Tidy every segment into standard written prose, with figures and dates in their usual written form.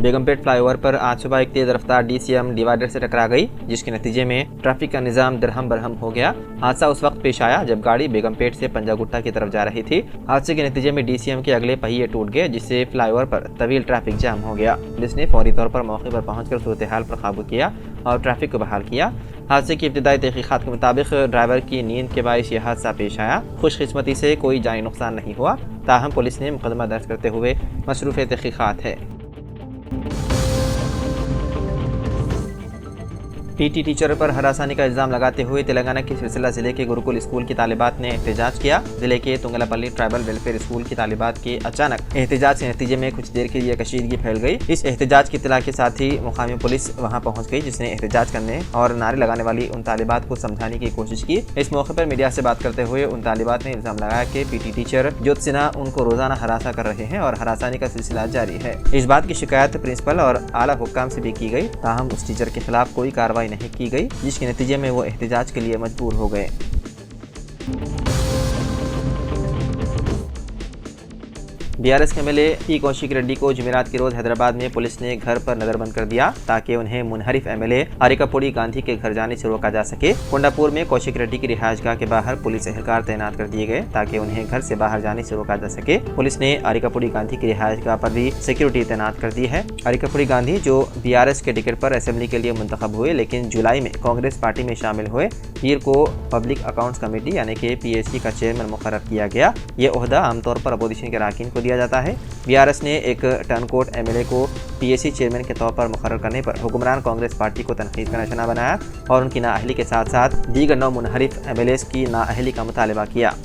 Begumpet flyover पर आज सुबह एक तेज रफ्तार DCM डिवाइडर से टकरा गई, जिसके नतीजे में ट्रैफिक का निजाम दरहम बरहम हो गया। हादसा उस वक्त पेश आया जब गाड़ी बेगमपेट से पंजागुट्टा की तरफ जा रही थी। हादसे के नतीजे में DCM के अगले पहिए टूट गए, जिससे फ्लाईओवर पर तवील ट्रैफिक जाम हो गया। पुलिस ने फौरी तौर पर मौके पर पहुंचकर सूरत हाल पर काबू किया और ट्रैफिक को बहाल किया। हादसे की इब्तिदाई तहकीकात के मुताबिक ड्राइवर की नींद के बायस यह हादसा पेश आया। खुशकिस्मती से कोई जानी नुकसान नहीं हुआ, ताहम पुलिस ने मुकदमा दर्ज करते हुए मसरूफ तहकीकात है। PT टीचर पर हरासानी का इल्ज़ाम लगाते हुए तेलंगाना के सिलसिला जिले के गुरुकुल स्कूल की तालिबात ने एहतजाज किया। जिले के तुंगलापल्ली ट्राइबल वेलफेयर स्कूल की तालिबात के अचानक एहतजाज के नतीजे में कुछ देर के लिए कशीदगी फैल गई। इस एहतजाज की इत्तला के साथ ही मुकामी पुलिस वहां पहुंच गई, जिसने एहतजाज करने और नारे लगाने वाली उन तालिबात को समझाने की कोशिश की। इस मौके पर मीडिया से बात करते हुए उन तालिबात ने इल्ज़ाम लगाया कि PT टीचर ज्योत सिन्हा उनको रोजाना हरासा कर रहे हैं और हरासानी का सिलसिला जारी है। इस बात की शिकायत प्रिंसिपल और आला हुक्काम से भी की गई, ताहम उस टीचर के खिलाफ कोई कार्रवाई नहीं की गई, जिसके नतीजे में वो एहतजाज के लिए मजबूर हो गए। BRS के MLA P कौशिक रेड्डी को जुमेरात के रोज हैदराबाद में पुलिस ने घर पर नजरबंद कर दिया, ताकि उन्हें मुनहरिफ MLA अरिकापुड़ी गांधी के घर जाने से रोका जा सके। कोंडापुर में कौशिक रेड्डी की रिहायशगाह के बाहर पुलिस एहलकार तैनात कर दिए गए, ताकि उन्हें घर से बाहर जाने से रोका जा सके। पुलिस ने अरिकापुड़ी गांधी की रिहायशगाह पर भी सिक्योरिटी तैनात कर दी है। अरिकापुड़ी गांधी, जो BRS के टिकट पर असेंबली के लिए मुंतखब हुए, लेकिन जुलाई में कांग्रेस पार्टी में शामिल हुए, पीर को पब्लिक अकाउंट्स कमेटी यानी कि PAC का चेयरमैन मुकर्रर किया गया। ये ओहदा आमतौर पर अपोजिशन के अरकान को दिया जाता है। BRS ने एक टर्नकोट MLA को PAC चेयरमैन के तौर पर मुकर्रर करने पर हुक्मरान कांग्रेस पार्टी को तनकीद का निशाना बनाया और उनकी नाअहली के साथ साथ दीगर 9 मुनहरिफ MLAs की नाअहली का मुतालबा किया।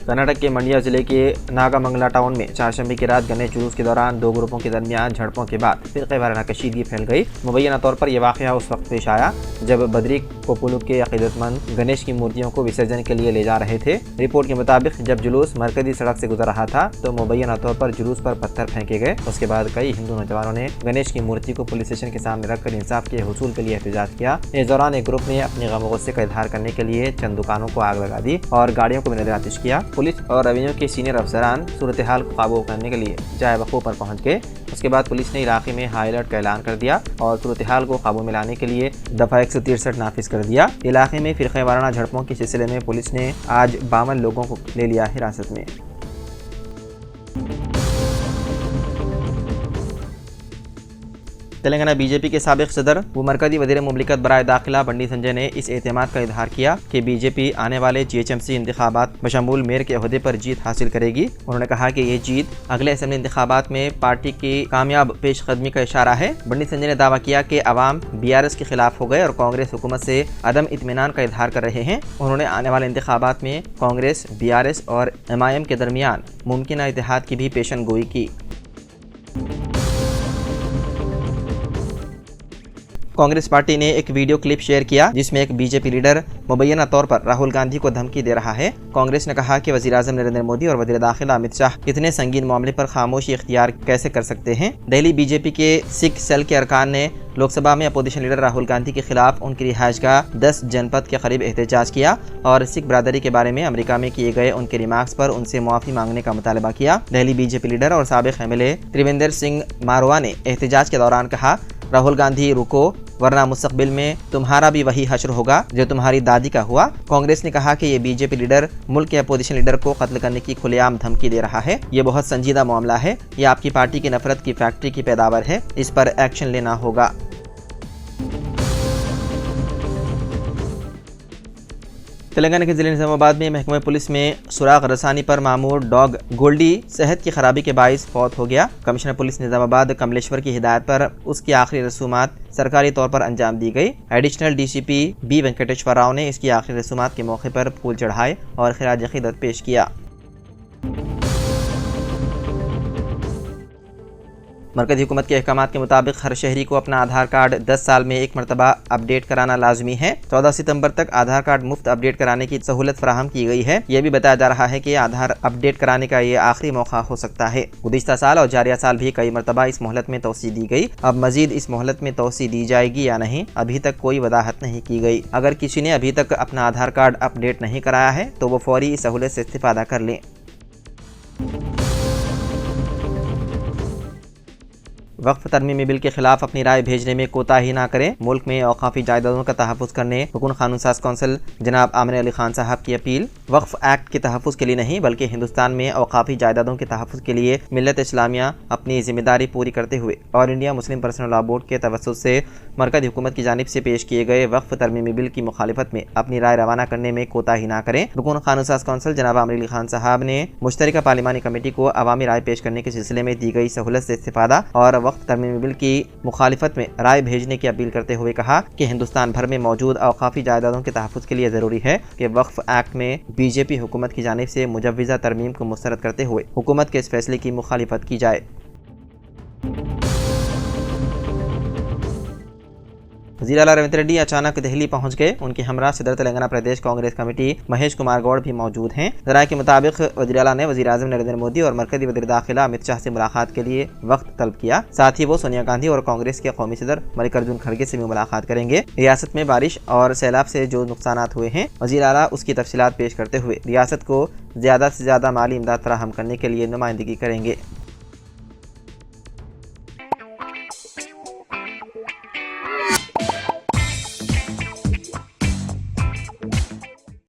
कर्नाटक के मंडिया जिले के नागामंगला टाउन में चारशंबे की रात गणेश जुलूस के दौरान 2 ग्रुपों के दरमियान झड़पों के बाद फिरक़े वाराना कशीदगी फैल गई। मुबैना तौर पर यह वाक़या उस वक्त पेश आया जब बद्री कोपुलु के अक़ीदतमंद गणेश की मूर्तियों को विसर्जन के लिए ले जा रहे थे। रिपोर्ट के मुताबिक जब जुलूस मरकजी सड़क से गुजर रहा था तो मुबैना तौर पर जुलूस पर पत्थर फेंके गए। उसके बाद कई हिंदू नौजवानों ने गणेश की मूर्ति को पुलिस स्टेशन के सामने रखकर इंसाफ के हुसूल के लिए एहतजाज किया। इस दौरान एक ग्रुप ने अपने गम गुस्से का इजहार करने के लिए चंद दुकानों को आग लगा दी और गाड़ियों को भी नजरआतिश किया। पुलिस और रेवेन्यू के सीनियर अफसरान सूरत हाल को काबू करने के लिए जाए वक़ूफ़ पर पहुंच गए। उसके बाद पुलिस ने इलाके में हाई अलर्ट का ऐलान कर दिया और सूरत हाल को काबू में लाने के लिए दफ़ा 163 नाफिज कर दिया। इलाके में फिरक़े वाराना झड़पों के सिलसिले में पुलिस ने आज 52 लोगों को ले लिया हिरासत में। तेलंगाना BJP के साबिक़ सदर व मरकज़ी वज़ीर मुमलिकत बराए दाखिला बंडी संजय ने इस एतमाद का इजहार किया कि BJP आने वाले GHMC इंतखाबात बशमूल मेयर के अहदे पर जीत हासिल करेगी। उन्होंने कहा कि ये जीत अगले असेंबली इंतखाबात में पार्टी की कामयाब पेशकदमी का इशारा है। बंडी संजय ने दावा किया कि अवाम BRS के खिलाफ हो गए और कांग्रेस हुकूमत से अदम इत्मीनान का इजहार कर रहे हैं। उन्होंने आने वाले इंतखाबात में कांग्रेस, BRS और MIM के दरमियान मुमकिन इत्तेहाद की भी पेशन गोई की। कांग्रेस पार्टी ने एक वीडियो क्लिप शेयर किया जिसमें एक BJP लीडर मुबैना तौर पर राहुल गांधी को धमकी दे रहा है। कांग्रेस ने कहा कि वज़ीर आज़म नरेंद्र मोदी और वज़ीर दाखिला अमित शाह इतने संगीन मामले पर खामोशी इख्तियार कैसे कर सकते हैं। दिल्ली BJP के सिख सेल के अरकान ने लोकसभा में अपोजिशन लीडर राहुल गांधी के खिलाफ उनकी रिहायशगाह 10 जनपद के करीब एहतजाज किया और सिख बरादरी के बारे में अमेरिका में किए गए उनके रिमार्क्स पर उनसे मुआफ़ी मांगने का मुतालबा किया। दिल्ली BJP लीडर और साबिक़ MLA त्रिवेंद्र सिंह मारवा ने एहतजाज के दौरान कहा, राहुल गांधी रुको, वरना मुस्तकबिल में तुम्हारा भी वही हश्र होगा जो तुम्हारी दादी का हुआ। कांग्रेस ने कहा कि ये BJP लीडर मुल्क के अपोजिशन लीडर को कत्ल करने की खुलेआम धमकी दे रहा है। ये बहुत संजीदा मामला है। ये आपकी पार्टी की नफरत की फैक्ट्री की पैदावार है। इस पर एक्शन लेना होगा। तेलंगाना के जिले निजामाबाद में महकमा पुलिस में सुराग रसानी पर मामूर डॉग गोल्डी सेहत की खराबी के बाइस फौत हो गया। कमिश्नर पुलिस निजामाबाद कमलेश्वर की हिदायत पर उसकी आखिरी रसूमात सरकारी तौर पर अंजाम दी गई। Additional DCP B Venkateshwar Rao ने इसकी आखिरी रसूमात के मौके पर फूल चढ़ाए और खिराज अकीदत पेश किया। मरकज़ी हुकूमत के अहकामात के मुताबिक हर शहरी को अपना आधार कार्ड 10 साल में एक मरतबा अपडेट कराना लाजमी है। 14 सितंबर तक आधार कार्ड मुफ्त अपडेट कराने की सहूलत फराहम की गई है। यह भी बताया जा रहा है कि आधार अपडेट कराने का ये आखिरी मौका हो सकता है। गुज़िश्ता साल और जारिया साल भी कई मरतबा इस मोहलत में तोसी दी गई। अब मजीद इस मोहलत में तोसी दी जाएगी या नहीं, अभी तक कोई वदाहत नहीं की गई। अगर किसी ने अभी तक अपना आधार कार्ड अपडेट नहीं कराया है तो वो फौरी इस सहूलत से इस्तिफादा कर लें। वक्फ तरमीमी बिल के खिलाफ अपनी राय भेजने में कोताही ना करें। मुल्क में औकाफी जायदादों का तहफ़्फ़ुज़ करने हुकूमत क़ानून साज़ कौंसिल जनाब आमिर अली खान साहब की अपील। वक्फ एक्ट के तहफ़्फ़ुज़ के लिए नहीं बल्कि हिंदुस्तान में औकाफी जायदादों के तहफ़्फ़ुज़ के लिए मिल्लत इस्लामिया अपनी जिम्मेदारी पूरी करते हुए और India Muslim personal law board के तवस्सुत से मरकज़ी हुकूमत की जानिब से पेश किए गए वक्फ तरमीमी बिल की मुखालिफत में अपनी राय रवाना करने में कोताही ना करें। हुकूमत क़ानून साज़ कौंसिल जनाब आमिर अली खान साहब ने मुश्तरका पार्लिमानी कमेटी को अवामी राय पेश करने के सिलसिले में दी गई सहूलत से इस्तिफादा और वक्फ तरमीमी बिल की मुखालिफत में राय भेजने की अपील करते हुए कहा कि हिंदुस्तान भर में मौजूद औकाफी जायदादों के तहफ़्फ़ुज़ के लिए ज़रूरी है कि वक्फ एक्ट में बीजेपी हुकूमत की जानिब से मुजव्विज़ा तरमीम को मुस्तरद करते हुए हुकूमत के इस फैसले की मुखालिफत की जाए। वज़ीर आला रेवंत रेड्डी अचानक दिल्ली पहुंच गए। उनके हमरा सदर तेलंगाना प्रदेश कांग्रेस कमेटी महेश कुमार गौड़ भी मौजूद हैं। ज़राए के मुताबिक वज़ीर आला ने वज़ीर आज़म नरेंद्र मोदी और मरकज़ी वज़ीर दाखिला अमित शाह से मुलाकात के लिए वक्त तलब किया। साथ ही वो सोनिया गांधी और कांग्रेस के कौमी सदर मल्लिकार्जुन खड़गे से भी मुलाकात करेंगे। रियासत में बारिश और सैलाब से जो नुकसानात हुए हैं वज़ीर आला उसकी तफसीलात पेश करते हुए रियासत को ज़्यादा से ज़्यादा माली इमदाद फराहम करने के लिए नुमाइंदगी करेंगे।